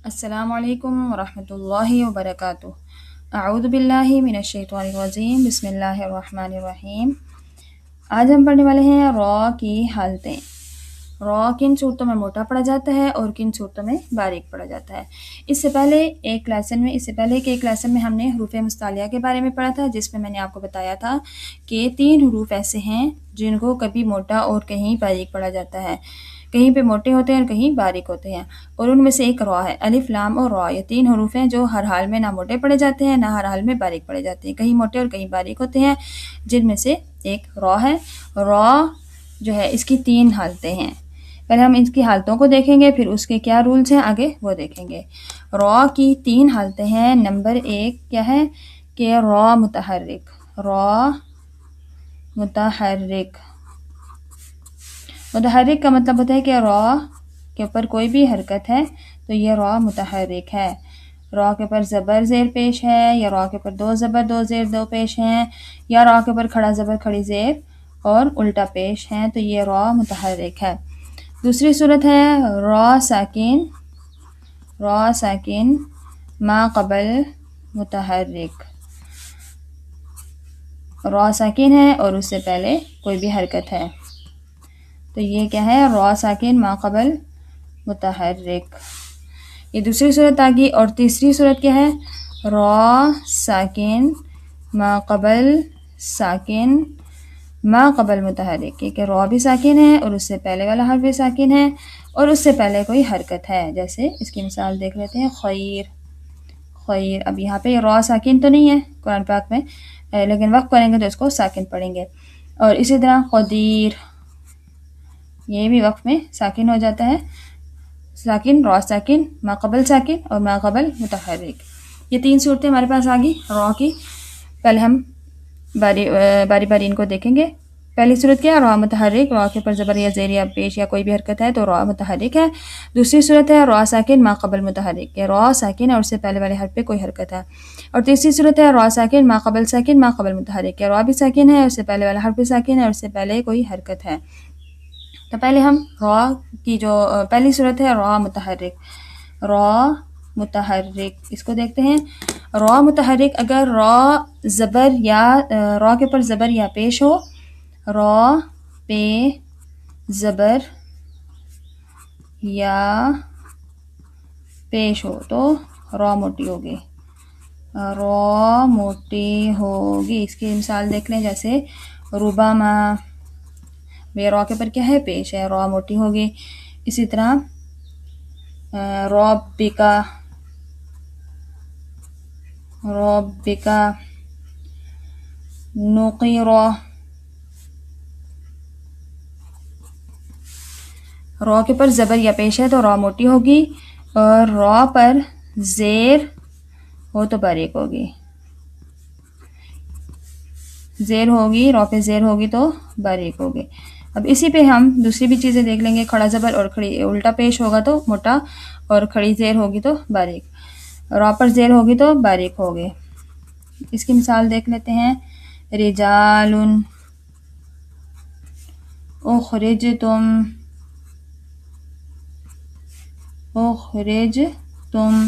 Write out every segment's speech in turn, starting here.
السلام علیکم ورحمۃ اللہ وبرکاتہ۔ اعوذ باللہ من الشیطان الرجیم، بسم اللہ الرحمن الرحیم۔ آج ہم پڑھنے والے ہیں را کی حالتیں۔ را کن صورتوں میں موٹا پڑھا جاتا ہے اور کن صورتوں میں باریک پڑھا جاتا ہے۔ اس سے پہلے کے ایک لیسن میں ہم نے حروف مستعلیہ کے بارے میں پڑھا تھا، جس میں نے آپ کو بتایا تھا کہ 3 حروف ایسے ہیں جن کو کبھی موٹا اور کہیں باریک پڑھا جاتا ہے، کہیں پہ موٹے ہوتے ہیں اور کہیں باریک ہوتے ہیں، اور ان میں سے ایک را ہے۔ الف لام اور را، یہ 3 حروف ہیں جو ہر حال میں نہ موٹے پڑھے جاتے ہیں نہ ہر حال میں باریک پڑھے جاتے ہیں، کہیں موٹے اور کہیں باریک ہوتے ہیں، جن میں سے ایک را ہے۔ را جو ہے اس کی 3 حالتیں ہیں۔ پہلے ہم اس کی حالتوں کو دیکھیں گے، پھر اس کے کیا رولز ہیں آگے وہ دیکھیں گے۔ را کی 3 حالتیں ہیں۔ نمبر 1 کیا ہے کہ را متحرک۔ را متحرک متحرک کا مطلب ہوتا ہے کہ را کے اوپر کوئی بھی حرکت ہے تو یہ را متحرک ہے۔ را کے اوپر زبر زیر پیش ہے، یا را کے اوپر 2 زبر 2 زیر 2 پیش ہیں، یا را کے اوپر کھڑا زبر کھڑی زیر اور الٹا پیش ہیں، تو یہ را متحرک ہے۔ دوسری صورت ہے را ساکن۔ را ساکن ما قبل متحرک۔ را ساکن ہے اور اس سے پہلے کوئی بھی حرکت ہے، تو یہ کیا ہے؟ را ساکن ما قبل متحرک۔ یہ دوسری صورت آ گئی۔ اور تیسری صورت کیا ہے؟ را ساکن ما قبل ساکن ما قبل متحرک، کیونکہ را بھی ساکن ہے اور اس سے پہلے والا حرف بھی ساکن ہے اور اس سے پہلے کوئی حرکت ہے، جیسے اس کی مثال دیکھ لیتے ہیں، خیر۔ خیر، اب یہاں پہ را ساکن تو نہیں ہے قرآن پاک میں، لیکن وقف کریں گے تو اس کو ساکن پڑھیں گے۔ اور اسی طرح قدیر، یہ بھی وقف میں ساکن ہو جاتا ہے، ساکن، را ساکن، ما قبل ساکن اور ما قبل متحرک۔ یہ 3 صورتیں ہمارے پاس آ گئی را کی۔ پہلے ہم باری ان کو دیکھیں گے۔ پہلی صورت کیا ہے؟ را متحرک، را کے اوپر زبر یا زیر یا پیش یا کوئی بھی حرکت ہے تو را متحرک ہے۔ دوسری صورت ہے را ساکن ما قبل متحرک، کہ را ساکن ہے اور اس سے پہلے والے حرف پہ کوئی حرکت ہے۔ اور تیسری صورت ہے را ساکن ما قبل متحرک، کہ را بھی ساکن ہے، اس سے پہلے والا حرف بھی ساکن ہے اور اس سے پہلے کوئی حرکت ہے۔ تو پہلے ہم را کی جو پہلی صورت ہے را متحرک۔ را متحرک اس کو دیکھتے ہیں۔ را متحرک، اگر را زبر یا را کے اوپر زبر یا پیش ہو، را پہ زبر یا پیش ہو تو را موٹی ہوگی۔ را موٹی ہوگی، اس کی مثال دیکھ لیں، جیسے ربما، را کے پر کیا ہے؟ پیش ہے، را موٹی ہوگی۔ اسی طرح ربکا، ربکا، نقیرہ، را کے پر زبر یا پیش ہے تو را موٹی ہوگی، اور را پر زیر ہو تو باریک ہوگی۔ زیر ہوگی، را پہ زیر ہوگی تو باریک ہوگی۔ اب اسی پہ ہم دوسری بھی چیزیں دیکھ لیں گے۔ کھڑا زبر اور کھڑی الٹا پیش ہوگا تو موٹا، اور کھڑی زیر ہوگی تو باریک، را پر زیر ہوگی تو باریک ہوگی۔ اس کی مثال دیکھ لیتے ہیں، رجال، اخرجتم، اخرجتم،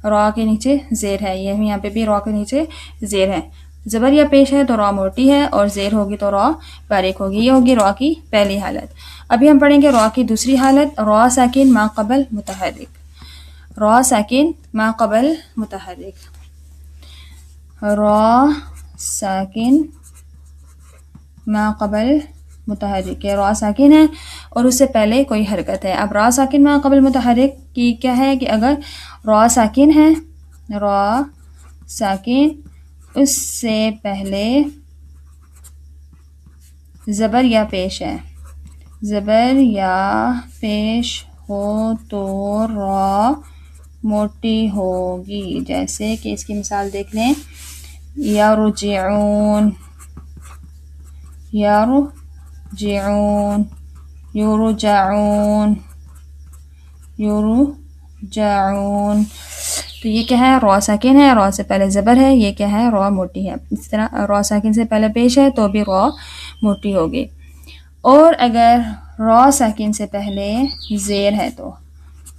را کے نیچے زیر ہے، یہ یہاں پہ بھی را کے نیچے زیر ہے۔ زبر یا پیش ہے تو را موٹی ہے اور زیر ہوگی تو را باریک ہوگی۔ یہ ہوگی را کی پہلی حالت۔ ابھی ہم پڑھیں گے را کی دوسری حالت، را ساکن ما قبل متحرک۔ را ساکن ما قبل متحرک۔ را ساکن ما قبل متحرک، کہ را ساکن ہے اور اس سے پہلے کوئی حرکت ہے۔ اب را ساکن ما قبل متحرک کی کیا ہے کہ اگر را ساکن ہے، را ساکن، اس سے پہلے زبر یا پیش ہے، زبر یا پیش ہو تو را موٹی ہوگی، جیسے کہ اس کی مثال دیکھ لیں، یرجعون، یرجعون، یرجعون، یرجعون، تو یہ کیا ہے؟ را ساکن ہے، را سے پہلے زبر ہے، یہ کیا ہے؟ را موٹی ہے۔ اس طرح را ساکن سے پہلے پیش ہے تو بھی را موٹی ہوگی۔ اور اگر را ساکن سے پہلے زیر ہے تو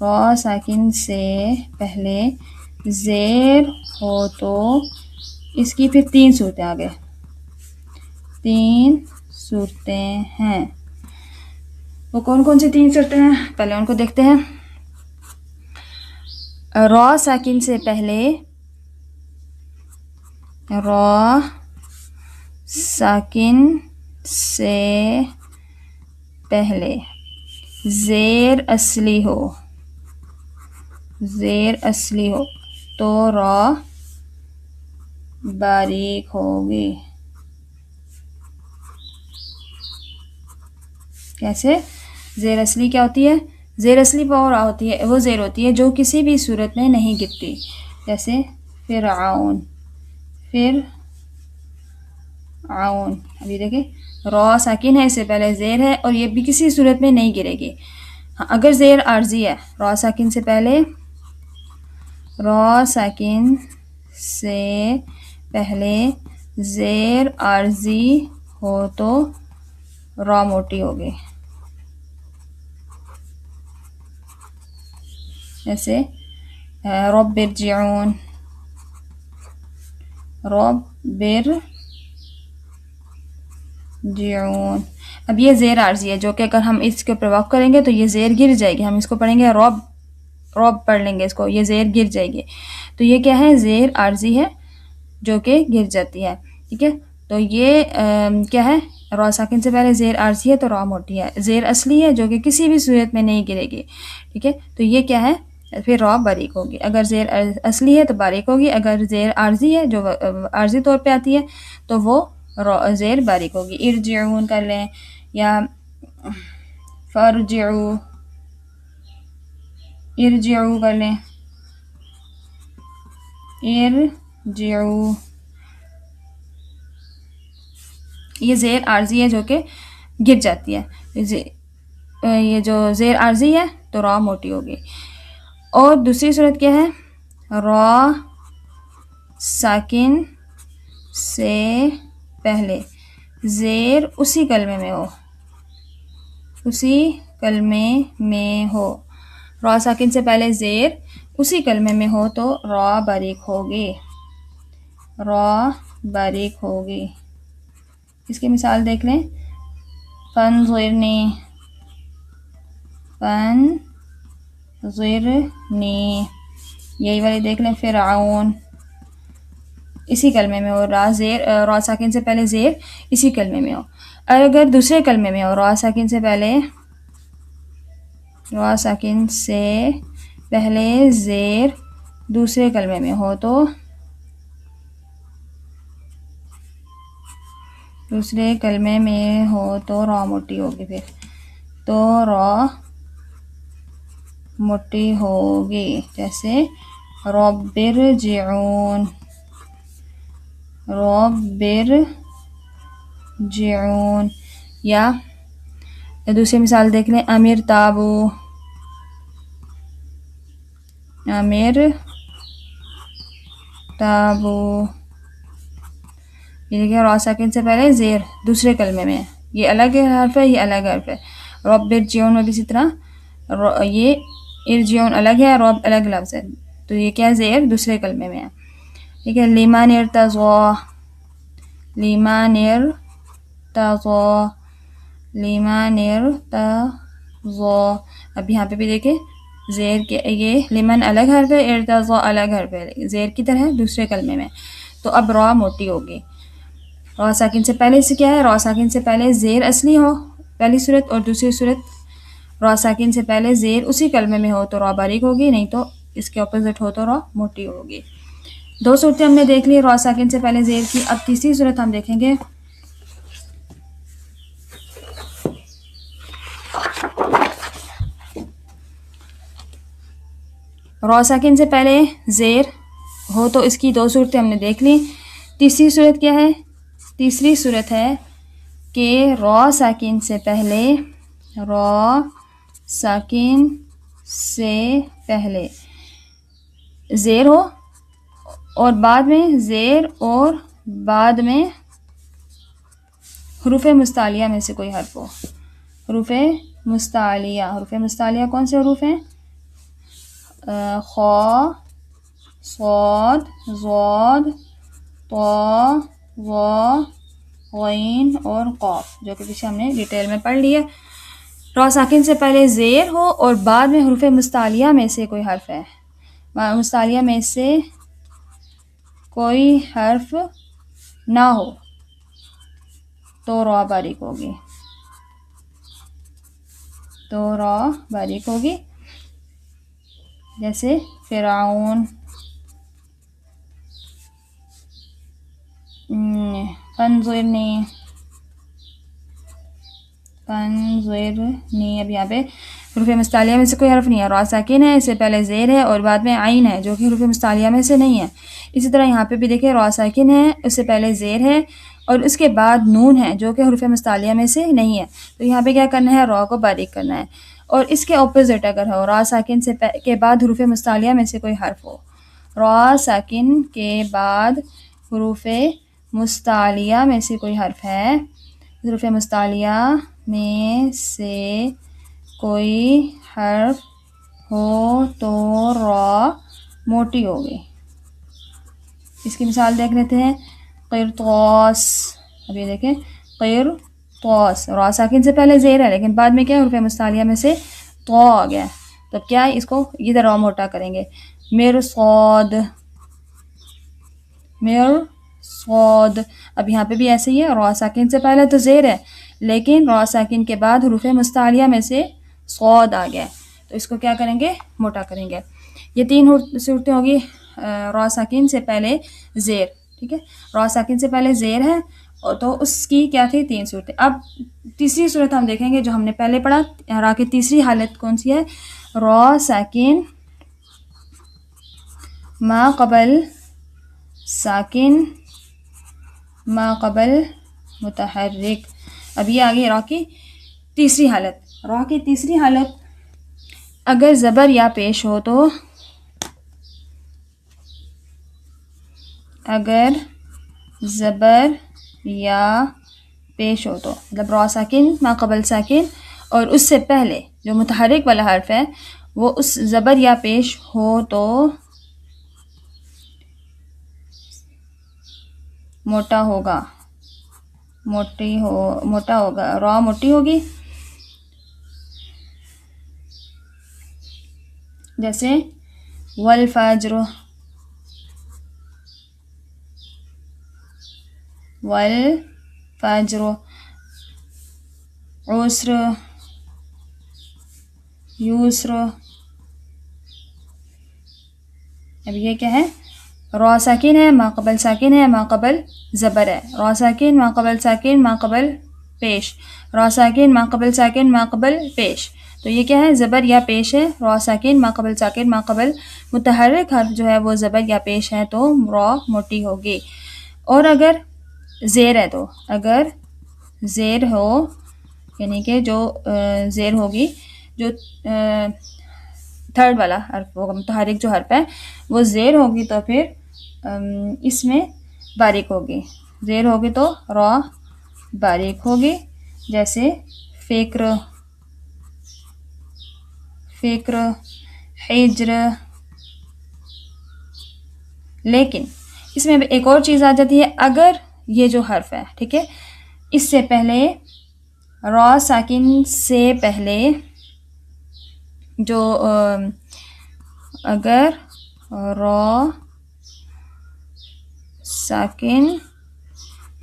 را ساکن سے پہلے زیر ہو تو اس کی پھر 3 صورتیں آ گئے، 3 صورتیں ہیں۔ وہ کون کون سی 3 صورتیں ہیں پہلے ان کو دیکھتے ہیں۔ را ساکن سے پہلے، را ساکن سے پہلے زیر اصلی ہو، زیر اصلی ہو تو را باریک ہوگی۔ کیسے؟ زیر اصلی کیا ہوتی ہے؟ زیر اصلی وہ را ہوتی ہے، وہ زیر ہوتی ہے جو کسی بھی صورت میں نہیں گرتی، جیسے فرعون، فرعون۔ ابھی دیکھیں را ساکن ہے، اس سے پہلے زیر ہے اور یہ بھی کسی صورت میں نہیں گرے گی۔ اگر زیر عارضی ہے، را ساکن سے پہلے، را ساکن سے پہلے زیر عارضی ہو تو را موٹی ہوگی، جیسے رب ارجعون، رب ارجعون۔ اب یہ زیر عارضی ہے جو کہ اگر ہم اس کے اوپر وقف کریں گے تو یہ زیر گر جائے گی، ہم اس کو پڑھیں گے رب، رب پڑھ لیں گے اس کو، یہ زیر گر جائے گی، تو یہ کیا ہے؟ زیر عارضی ہے جو کہ گر جاتی ہے، ٹھیک ہے۔ تو یہ کیا ہے؟ را ساکن سے پہلے زیر عارضی ہے تو را موٹی ہے، زیر اصلی ہے جو کہ کسی بھی صورت میں نہیں گرے گی، ٹھیک ہے۔ تو یہ کیا ہے؟ پھر را باریک ہوگی، اگر زیر اصلی ہے تو باریک ہوگی، اگر زیر عارضی ہے جو عارضی طور پہ آتی ہے تو وہ زیر باریک ہوگی۔ ارجعون کر لیں یا فرجعو، ارجعو کر لیں، ارجعو۔ یہ زیر عارضی ہے جو کہ گر جاتی ہے، یہ جو زیر عارضی ہے تو را موٹی ہوگی۔ اور دوسری صورت کیا ہے؟ را ساکن سے پہلے زیر اسی کلمے میں ہو، اسی کلمے میں ہو، را ساکن سے پہلے زیر اسی کلمے میں ہو تو را باریک ہوگی، را باریک ہوگی۔ اس کی مثال دیکھ لیں، فانظرنی، فانظرنی، یہی والی دیکھ لیں، فرعون، اسی کلمے میں ہو، را ساکن سے پہلے زیر اسی کلمے میں ہو۔ اور اگر دوسرے کلمے میں ہو، را ساکن سے پہلے، را ساکن سے پہلے زیر دوسرے کلمے میں ہو تو دوسرے کلمے میں ہو تو را موٹی ہوگی، پھر تو را موٹی ہوگی، جیسے رب ارجعون، رب ارجعون۔ یا دوسری مثال دیکھ لیں، امر تابو، امر تابو۔ یہ دیکھیں را ساکن سے پہلے زیر دوسرے کلمے میں، یہ الگ حرف ہے، یہ الگ حرف ہے۔ رب ارجعون میں بھی اسی طرح، یہ ارجعون الگ ہے، رب الگ لفظ ہے، تو یہ کیا ہے؟ زیر دوسرے کلمے میں ہے، ٹھیک ہے۔ لمن ارتضی، لمن ارتضی، لمن ارتضی۔ اب یہاں پہ بھی دیکھیں زیر کے، یہ لمن الگ حرف ہے، ارتضی الگ حرف ہے، زیر کدھر ہے؟ دوسرے کلمے میں، تو اب را موٹی ہوگی۔ را ساکن سے پہلے سے کیا ہے؟ را ساکن سے پہلے زیر اصلی ہو پہلی صورت، اور دوسری صورت را ساکن سے پہلے زیر اسی کلمے میں ہو تو را باریک ہوگی، نہیں تو اس کے اپوزٹ ہو تو را موٹی ہوگی۔ 2 صورتیں ہم نے دیکھ لی را ساکن سے پہلے زیر کی۔ اب تیسری صورت ہم دیکھیں گے، را ساکن سے پہلے زیر ہو تو اس کی 2 صورتیں ہم نے دیکھ لی۔ تیسری صورت کیا ہے؟ تیسری صورت ہے کہ را ساکن سے پہلے، را ساکن سے پہلے زیر ہو اور بعد میں زیر اور بعد میں حروف مستعلیہ میں سے کوئی حرف ہو۔ حروف مستعلیہ، حروف مستعلیہ کون سے حروف ہیں؟ خا، صاد، ضاد، طا، ظا، غین اور قاف، جو کہ پیچھے ہم نے ڈیٹیل میں پڑھ لی ہے۔ را ساکن سے پہلے زیر ہو اور بعد میں حروف مستعلیہ میں سے کوئی حرف ہے، مستعلیہ میں سے کوئی حرف نہ ہو تو را باریک ہوگی، تو را باریک ہوگی، جیسے فرعون، فانظرنی، اب یہاں پہ حروف مستعلیہ میں سے کوئی حرف نہیں ہے، را ساکن ہے، اس سے پہلے زیر ہے اور بعد میں عین ہے جو کہ حروف مستعلیہ میں سے نہیں ہے۔ اسی طرح یہاں پہ بھی دیکھیں را ساکن ہے، اس سے پہلے زیر ہے اور اس کے بعد نون ہے جو کہ حروف مستعلیہ میں سے نہیں ہے، تو یہاں پہ کیا کرنا ہے، را کو باریک کرنا ہے۔ اور اس کے اپوزٹ اگر ہو، را ساکن سے کے بعد حروف مستعلیہ میں سے کوئی حرف ہو، را ساکن کے بعد حروف مستعلیہ میں سے کوئی حرف ہے، حروف مستعلیہ میں سے کوئی حرف ہو تو را موٹی ہوگی۔ اس کی مثال دیکھ لیتے ہیں، قرطاس، اب یہ دیکھیں قرطاس، را ساکن سے پہلے زیر ہے لیکن بعد میں کیا ہے، حروف مستعلیہ میں سے طا آ گیا، تو کیا ہے، اس کو ادھر را موٹا کریں گے، مرصاد، مرصاد۔ اب یہاں پہ بھی ایسے ہی ہے، را ساکن سے پہلے تو زیر ہے لیکن را ساکن کے بعد حروف مستعلیہ میں سے صاد آ گیا، تو اس کو کیا کریں گے، موٹا کریں گے۔ یہ تین صورتیں ہوگی را ساکن سے پہلے زیر، ٹھیک ہے، را ساکن سے پہلے زیر ہے اور تو اس کی کیا تھی، تین صورتیں۔ اب تیسری صورت ہم دیکھیں گے جو ہم نے پہلے پڑھا، را کی تیسری حالت کون سی ہے، را ساکن ما قبل ساکن ما قبل متحرک۔ اب یہ آگئی را کی تیسری حالت۔ را کی تیسری حالت اگر زبر یا پیش ہو تو، اگر زبر یا پیش ہو تو، مطلب را ساکن ما قبل ساکن اور اس سے پہلے جو متحرک والا حرف ہے وہ اس زبر یا پیش ہو تو موٹا ہوگا، موٹا ہوگا، را موٹی ہوگی، جیسے والفجر، والفجر، عسر، یسر۔ اب یہ کیا ہے، را ساکن ہے، ما قبل ساکن ہے، ما قبل زبر ہے، را ساکن ما قبل ساکن ما قبل پیش، را ساکن ما قبل ساکن ما قبل پیش، تو یہ کیا ہے، زبر یا پیش ہے، را ساکن ما قبل ساکن ما قبل متحرک حرف جو ہے وہ زبر یا پیش ہے تو را موٹی ہوگی۔ اور اگر زیر ہے تو، اگر زیر ہو یعنی کہ جو زیر ہوگی، جو تھرڈ والا حرف ہوگا، متحرک جو حرف ہے وہ زیر ہوگی تو پھر اس میں باریک ہوگی، زیر ہوگی تو را باریک ہوگی، جیسے فکر، فکر، حجر۔ لیکن اس میں ایک اور چیز آ جاتی ہے، اگر یہ جو حرف ہے، ٹھیک ہے، اس سے پہلے را ساکن سے پہلے جو اگر را ساکن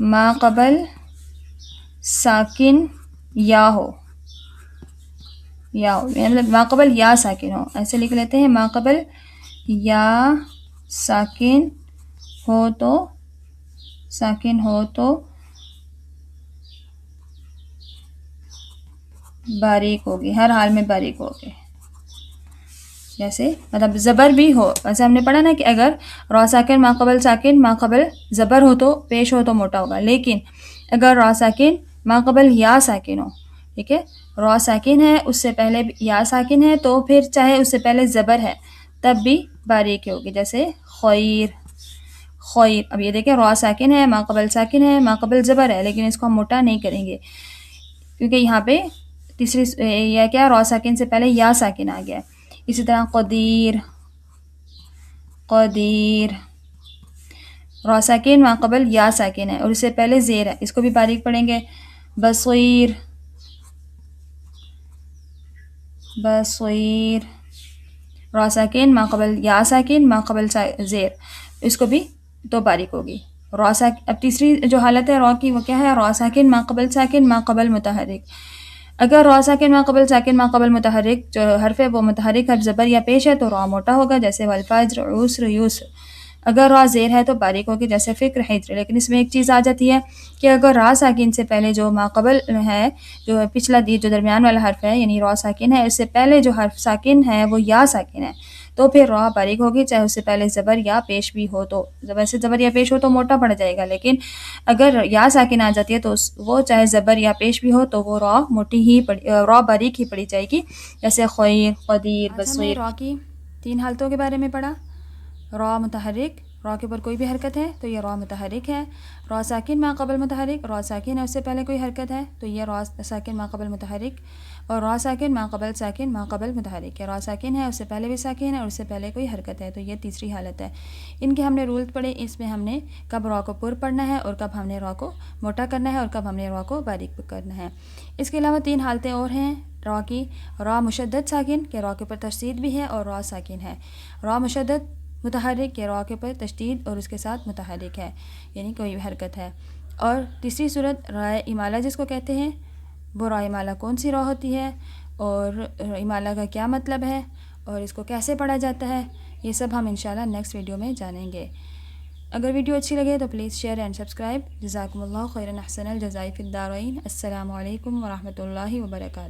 ما قبل ساکن یا ہو، مطلب ما قبل یا ساکن ہو، ایسے لکھ لیتے ہیں، ما قبل یا ساکن ہو تو باریک ہوگی، ہر حال میں باریک ہوگی، جیسے مطلب زبر بھی ہو، ویسے ہم نے پڑھا نا کہ اگر را ساکن ما قبل زبر ہو تو پیش ہو تو موٹا ہوگا، لیکن اگر را ساکن ما قبل یا ساکن ہو، ٹھیک ہے، را ساکن ہے اس سے پہلے یا ساکن ہے تو پھر چاہے اس سے پہلے زبر ہے تب بھی باریک ہوگی، جیسے خیر، خیر۔ اب یہ دیکھیں، را ساکن ہے، ما قبل ساکن ہے، ما قبل زبر ہے، لیکن اس کو ہم موٹا نہیں کریں گے کیونکہ یہاں پہ تیسری یا کیا، را ساکن سے پہلے یا ساکن آ گیا ہے۔ اسی طرح قدیر، قدیر، را ساکن ما قبل یا ساکن ہے اور اس سے پہلے زیر ہے، اس کو بھی باریک پڑھیں گے. بصیر، بصیر، را ساکن ما قبل یا ساکن ما قبل زیر، اس کو بھی تو باریک ہوگی. را ساکن، اب تیسری جو حالت ہے را کی وہ کیا ہے؟ را ساکن ما قبل ساکن ما قبل متحرک. اگر را ساکن ما قبل ساکن ما قبل متحرک جو حرف ہے وہ متحرک حرف زبر یا پیش ہے تو را موٹا ہوگا، جیسے والفجر، عسر، یسر. اگر را زیر ہے تو باریک ہوگی، جیسے فکر، حجر. لیکن اس میں ایک چیز آ جاتی ہے کہ اگر را ساکن سے پہلے جو ما قبل ہے، جو پچھلا جو درمیان والا حرف ہے یعنی را ساکن ہے، اس سے پہلے جو حرف ساکن ہے وہ یا ساکن ہے تو پھر را باریک ہوگی، چاہے اس سے پہلے زبر یا پیش بھی ہو. تو ویسے زبر یا پیش ہو تو موٹا پڑ جائے گا، لیکن اگر یا ساکن آ جاتی ہے تو وہ چاہے زبر یا پیش بھی ہو تو وہ را موٹی ہی را باریک ہی پڑی جائے گی، جیسے خیر، قدیر، بصیر. را کی 3 حالتوں کے بارے میں پڑھا. را متحرک، را کے اوپر کوئی بھی حرکت ہے تو یہ را متحرک ہے. را ساکن ما قبل متحرک، را ساکن ہے اس سے پہلے کوئی حرکت ہے تو یہ را ساکن ما قبل متحرک. اور را ساکن ما قبل ساکن ما قبل متحرک ہے، را ساکن ہے اس سے پہلے بھی ساکن ہے اور اس سے پہلے کوئی حرکت ہے تو یہ تیسری حالت ہے. ان کے ہم نے رول پڑھے، اس میں ہم نے کب را کو پر پڑھنا ہے اور کب ہم نے را کو موٹا کرنا ہے اور کب ہم نے را کو باریک کرنا ہے. اس کے علاوہ 3 حالتیں اور ہیں را کی. را مشدد ساکن کہ را کے اوپر تشدید بھی ہے اور را ساکن ہے. را مشدد متحرک کہ را کے اوپر تشدید اور اس کے ساتھ متحرک ہے یعنی کوئی بھی حرکت ہے. اور تیسری صورت رائے امالہ جس کو کہتے ہیں، وہ رائے امالہ کون سی را ہوتی ہے اور امالہ کا کیا مطلب ہے اور اس کو کیسے پڑھا جاتا ہے، یہ سب ہم انشاءاللہ نیکسٹ ویڈیو میں جانیں گے. اگر ویڈیو اچھی لگے تو پلیز شیئر اینڈ سبسکرائب. جزاکم اللہ خیرا، احسن الجزاء فی الدارین. السلام علیکم ورحمۃ اللہ وبرکاتہ.